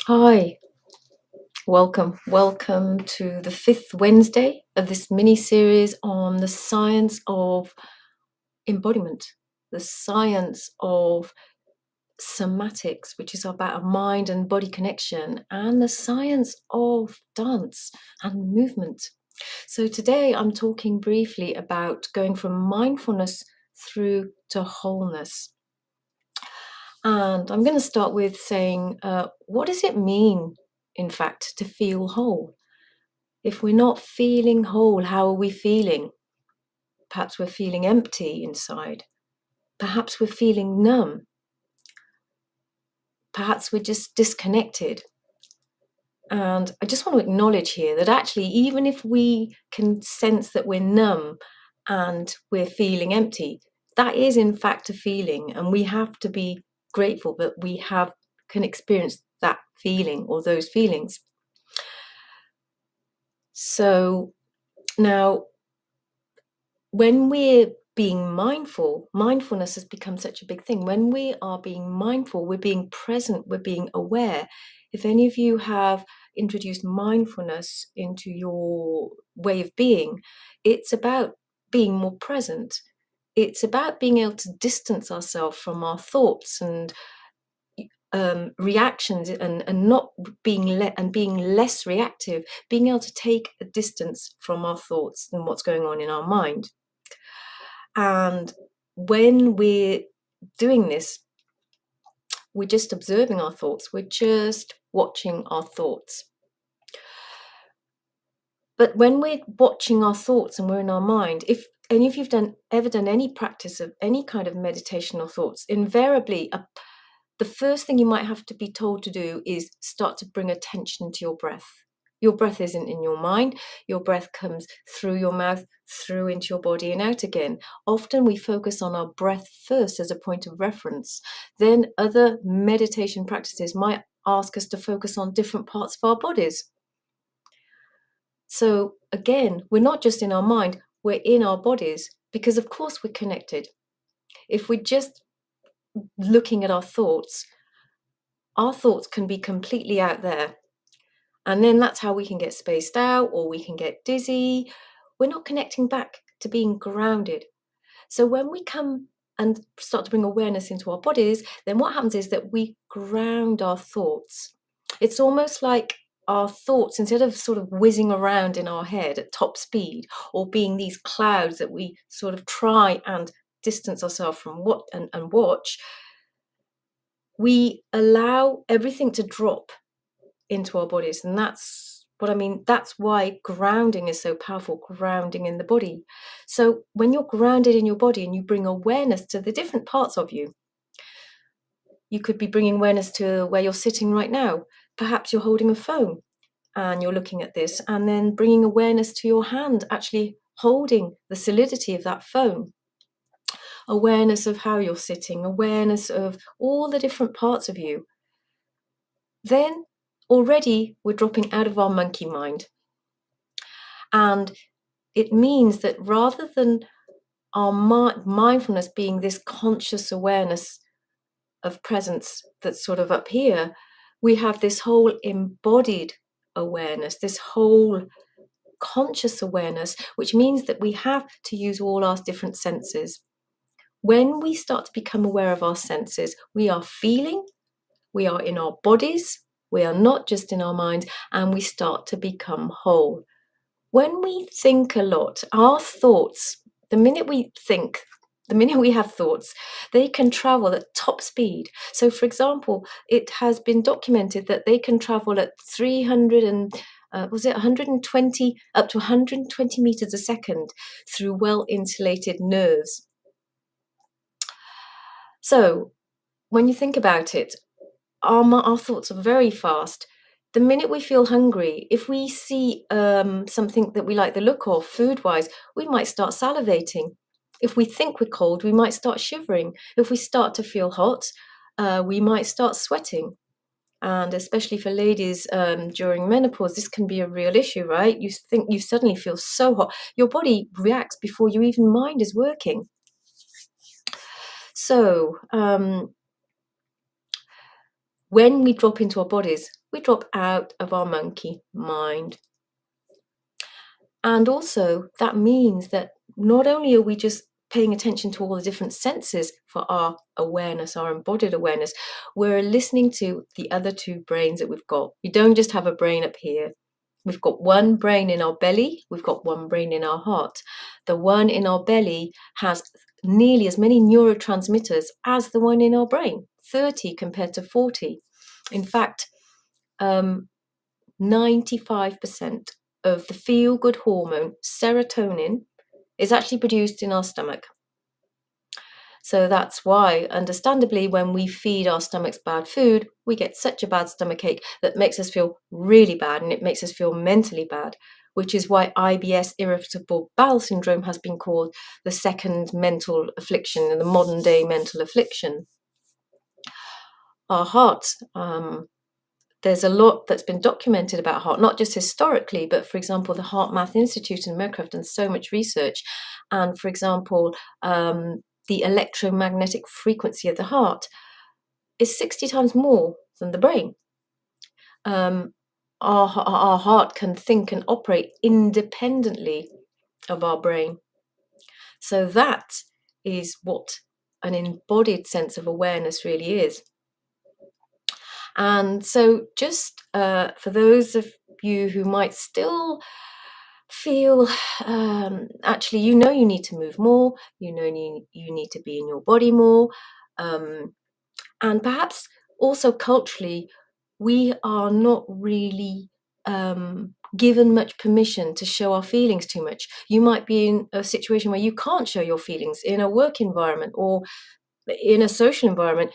Hi, welcome. Welcome to the fifth Wednesday of this mini series on the science of embodiment, the science of somatics, which is about a mind and body connection, and the science of dance and movement. So, today I'm talking briefly about going from mindfulness through to wholeness. And I'm going to start with saying, what does it mean, in fact, to feel whole? If we're not feeling whole, how are we feeling? Perhaps we're feeling empty inside. Perhaps we're feeling numb. Perhaps we're just disconnected. And I just want to acknowledge here that actually, even if we can sense that we're numb and we're feeling empty, that is in fact a feeling. And we have to be grateful that we can experience that feeling or those feelings. So now, when we're being mindful, mindfulness has become such a big thing. When we are being mindful, we're being present, we're being aware. If any of you have introduced mindfulness into your way of being, it's about being more present. It's about being able to distance ourselves from our thoughts and reactions and not being less reactive, being able to take a distance from our thoughts and what's going on in our mind. And when we're doing this, we're just observing our thoughts, we're just watching our thoughts. But when we're watching our thoughts and we're in our mind, if any of you've ever done any practice of any kind of meditation or thoughts, invariably the first thing you might have to be told to do is start to bring attention to your breath. Your breath isn't in your mind. Your breath comes through your mouth, through into your body and out again. Often we focus on our breath first as a point of reference. Then other meditation practices might ask us to focus on different parts of our bodies. So again, we're not just in our mind, we're in our bodies because of course we're connected. If we're just looking at our thoughts can be completely out there. And then that's how we can get spaced out or we can get dizzy. We're not connecting back to being grounded. So when we come and start to bring awareness into our bodies, then what happens is that we ground our thoughts. It's almost like our thoughts, instead of sort of whizzing around in our head at top speed or being these clouds that we sort of try and distance ourselves from and watch, we allow everything to drop into our bodies. And that's what I mean. That's why grounding is so powerful, grounding in the body. So when you're grounded in your body and you bring awareness to the different parts of you, you could be bringing awareness to where you're sitting right now. Perhaps you're holding a phone and you're looking at this, and then bringing awareness to your hand, actually holding the solidity of that phone. Awareness of how you're sitting, awareness of all the different parts of you. Then already we're dropping out of our monkey mind. And it means that rather than our mindfulness being this conscious awareness of presence that's sort of up here, we have this whole embodied awareness, this whole conscious awareness, which means that we have to use all our different senses. When we start to become aware of our senses, we are feeling, we are in our bodies, we are not just in our minds, and we start to become whole. When we think a lot, our thoughts, the minute we have thoughts, they can travel at top speed. So, for example, it has been documented that they can travel at 120, up to 120 meters a second through well-insulated nerves. So, when you think about it, our thoughts are very fast. The minute we feel hungry, if we see something that we like the look of food-wise, we might start salivating. If we think we're cold, we might start shivering. If we start to feel hot, we might start sweating. And especially for ladies during menopause, this can be a real issue, right? You think you suddenly feel so hot. Your body reacts before your even mind is working. So when we drop into our bodies, we drop out of our monkey mind. And also, that means that not only are we just paying attention to all the different senses for our awareness, our embodied awareness, we're listening to the other two brains that we've got. We don't just have a brain up here. We've got one brain in our belly, we've got one brain in our heart. The one in our belly has nearly as many neurotransmitters as the one in our brain, 30 compared to 40. In fact, 95% of the feel-good hormone, serotonin, is actually produced in our stomach. So that's why, understandably, when we feed our stomachs bad food, we get such a bad stomachache that makes us feel really bad, and it makes us feel mentally bad, which is why IBS, irritable bowel syndrome, has been called the second mental affliction and the modern day mental affliction. Our hearts, there's a lot that's been documented about heart, not just historically, but for example, the Heart Math Institute in America have done so much research. And for example, the electromagnetic frequency of the heart is 60 times more than the brain. Our heart can think and operate independently of our brain. So that is what an embodied sense of awareness really is. And so just for those of you who might still feel actually, you need to move more, you need to be in your body more, and perhaps also culturally, we are not really given much permission to show our feelings too much. You might be in a situation where you can't show your feelings in a work environment or in a social environment.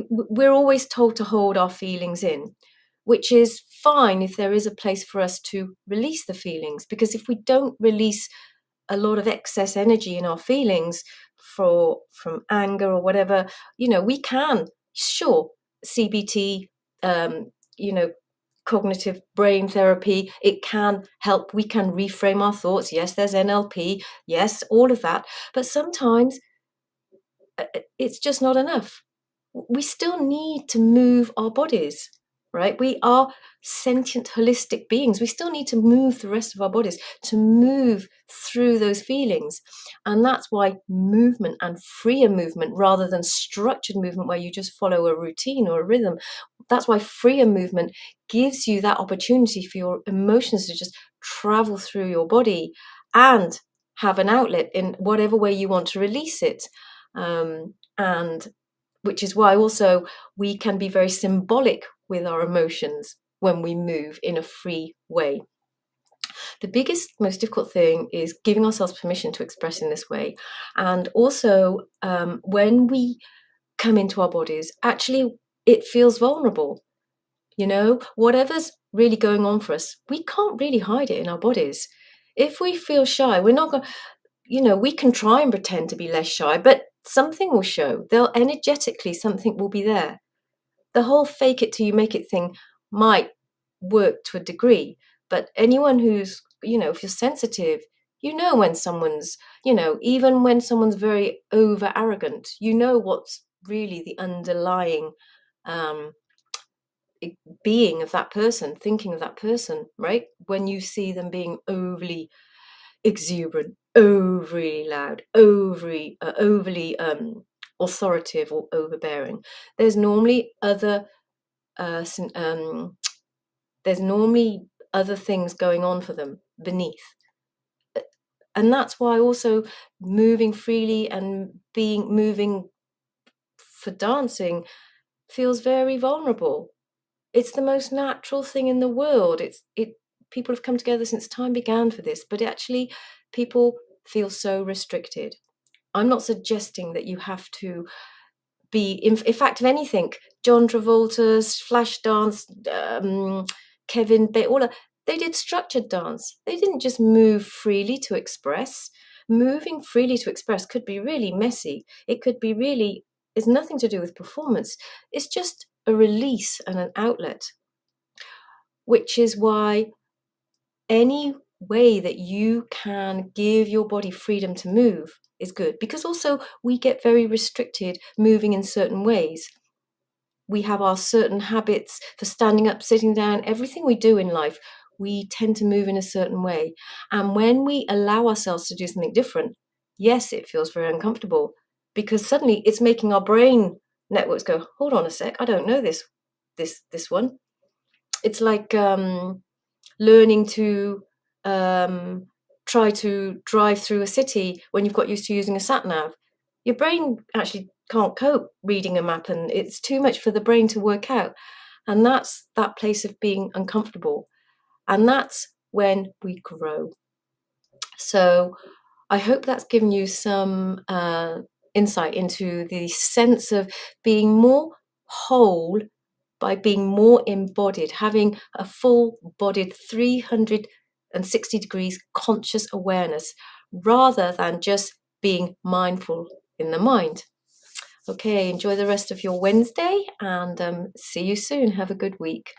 We're always told to hold our feelings in, which is fine if there is a place for us to release the feelings, because if we don't release a lot of excess energy in our feelings from anger or whatever, we can, sure, CBT, um, cognitive brain therapy, it can help. We can reframe our thoughts. Yes, there's NLP. Yes, all of that. But sometimes it's just not enough. We still need to move our bodies, right? We are sentient, holistic beings. We still need to move the rest of our bodies to move through those feelings. And that's why movement, and freer movement rather than structured movement where you just follow a routine or a rhythm, that's why freer movement gives you that opportunity for your emotions to just travel through your body and have an outlet in whatever way you want to release it. And which is why also we can be very symbolic with our emotions when we move in a free way. The biggest, most difficult thing is giving ourselves permission to express in this way. And also, when we come into our bodies, actually, it feels vulnerable. Whatever's really going on for us, we can't really hide it in our bodies. If we feel shy, we're not going we can try and pretend to be less shy, but something will show. They'll energetically, something will be there. The whole fake it till you make it thing might work to a degree, but anyone who's, if you're sensitive, when someone's, even when someone's very over arrogant, what's really the underlying um, being of that person, thinking of that person, right? When you see them being overly exuberant, overly loud, overly authoritative or overbearing. There's normally other there's normally other things going on for them beneath. And that's why also moving freely and moving for dancing feels very vulnerable. It's the most natural thing in the world. People have come together since time began for this, but actually people feel so restricted. I'm not suggesting that you have to be, in fact, if anything, John Travolta's Flashdance, Kevin Bacon, they did structured dance. They didn't just move freely to express. Moving freely to express could be really messy. It could be really, it's nothing to do with performance. It's just a release and an outlet, which is why any way that you can give your body freedom to move is good, because also we get very restricted moving in certain ways. we have our certain habits for standing up, sitting down, everything we do in life, we tend to move in a certain way. And when we allow ourselves to do something different, yes, it feels very uncomfortable because suddenly it's making our brain networks go, hold on a sec, I don't know this one. It's like learning to um, try to drive through a city when you've got used to using a sat nav. Your brain actually can't cope reading a map, and it's too much for the brain to work out. And that's that place of being uncomfortable. And that's when we grow. So I hope that's given you some insight into the sense of being more whole by being more embodied, having a full bodied 360 degrees conscious awareness rather than just being mindful in the mind. Okay, enjoy the rest of your Wednesday and see you soon. Have a good week.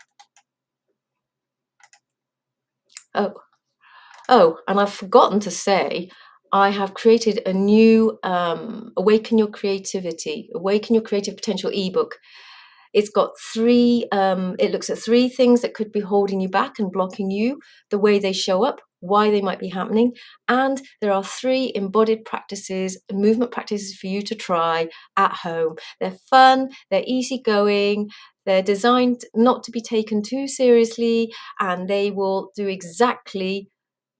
Oh, and I've forgotten to say, I have created a new Awaken Your Creativity, Awaken Your Creative Potential ebook. It's got it looks at 3 things that could be holding you back and blocking you, the way they show up, why they might be happening. And there are 3 embodied practices, movement practices for you to try at home. They're fun, they're easygoing, they're designed not to be taken too seriously, and they will do exactly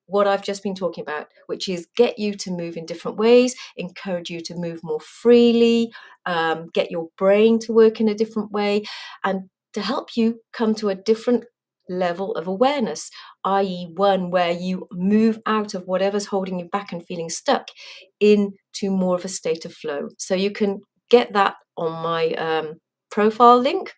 what I've just been talking about, which is get you to move in different ways, encourage you to move more freely, get your brain to work in a different way, and to help you come to a different level of awareness, i.e., one where you move out of whatever's holding you back and feeling stuck into more of a state of flow. So you can get that on my profile link.